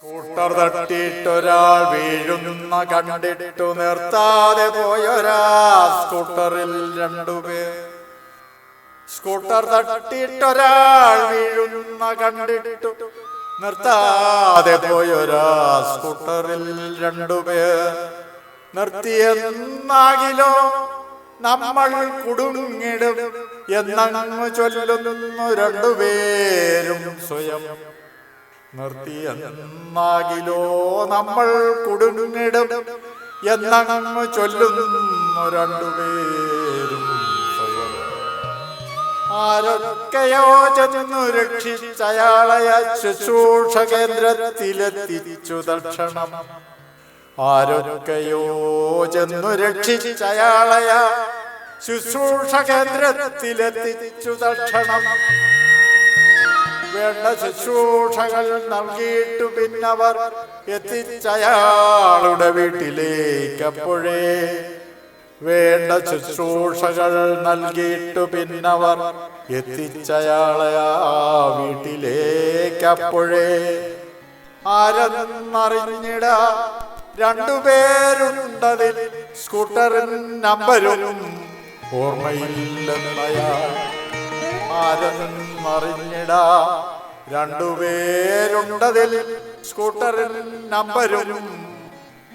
Scooter തട്ടിയിട്ടൊരാൾ വീഴുന്ന കണ്ടിട്ടു നിർത്താതെ പോയൊരാ സ്കൂട്ടറിൽ രണ്ടുപേർ. സ്കൂട്ടർ തട്ടിയിട്ടൊരാൾ വീഴുന്ന കണ്ടിട്ടു നിർത്താതെ പോയൊരാ സ്കൂട്ടറിൽ രണ്ടുപേർ. നിർത്തിയെന്നാകിലോ നമ്മൾ കുടുങ്ങിടും എന്നങ്ങ് ചൊല്ലുന്നു രണ്ടുപേരും സ്വയം. നിർത്തിയെന്നാകിലോ നമ്മൾ കുടുങ്ങിടും എന്നങ്ങ് ചൊല്ലുന്നു രണ്ടുപേരും സ്വയം. ആരൊക്കെയോ ചെന്നു രക്ഷിച്ചയാളയ ശുശ്രൂഷ കേന്ദ്രത്തിലെത്തിച്ചു തൽക്ഷണം. ആരൊക്കെയോ ചെന്നു രക്ഷിച്ചയാളയ ശുശ്രൂഷ കേന്ദ്രത്തിലെത്തിച്ചു തൽക്ഷണം. വേണ്ട ശുശ്രൂഷകൾ നൽകിയിട്ടു പിന്നവർ എത്തിച്ചയാളുടെ വീട്ടിലേക്കപ്പോഴേ. വേണ്ട ശുശ്രൂഷകൾ നൽകിയിട്ടു പിന്നവർ എത്തിച്ചയാളെ ആ വീട്ടിലേക്കപ്പോഴേ. ആരെന്നറിഞ്ഞിട രണ്ടുപേരുണ്ടതിൽ സ്കൂട്ടറിൻ നമ്പരും ഓർമ്മയില്ലെന്നയാൾ. ആരെന്നറിഞ്ഞിട രണ്ടുപേരുണ്ടതിൽ സ്കൂട്ടറിൻ നമ്പരും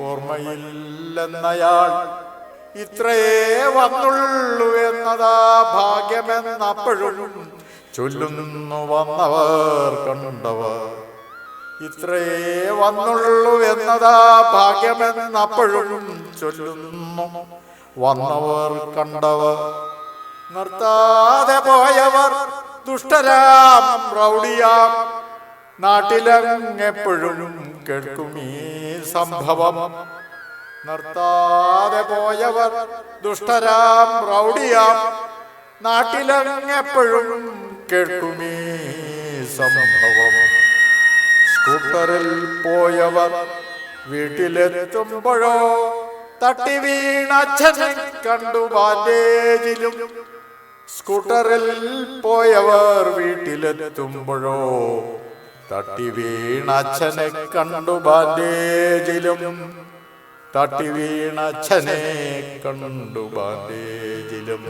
ഓർമ്മയില്ലെന്നയാൾ. ഇത്രയേ വന്നുള്ളൂ എന്നതാ ഭാഗ്യമെന്നപ്പോഴും ചൊല്ലുന്നു വന്നവർ കണ്ടവർ. ഇത്രയേ വന്നുള്ളൂ എന്നതാ ഭാഗ്യമെന്നപ്പോഴും ചൊല്ലുന്നു വന്നവർ കണ്ടവർ. നിർത്താതെ പോയവർ ദുഷ്ടരാം റൗഡിയാം. നാട്ടിലെങ്ങെപ്പോഴും കേൾക്കും ഈ സംഭവം. നിർത്താതെ പോയവർ ദുഷ്ടരാം റൗഡിയാം. നാട്ടിലെങ്ങെപ്പോഴും കേൾക്കും ഈ സംഭവം. സ്കൂട്ടറിൽ പോയവർ വീട്ടിലെത്തുമ്പോഴോ തട്ടി വീണ അച്ഛനെ കണ്ടു ബാൻഡേജിലും. സ്കൂട്ടറിൽ പോയവർ വീട്ടിലെത്തുമ്പോഴോ തട്ടി വീണ അച്ഛനെ കണ്ടു ബാൻഡേജിലും. തട്ടി വീണ അച്ഛനെ കണ്ടു ബാൻഡേജിലും.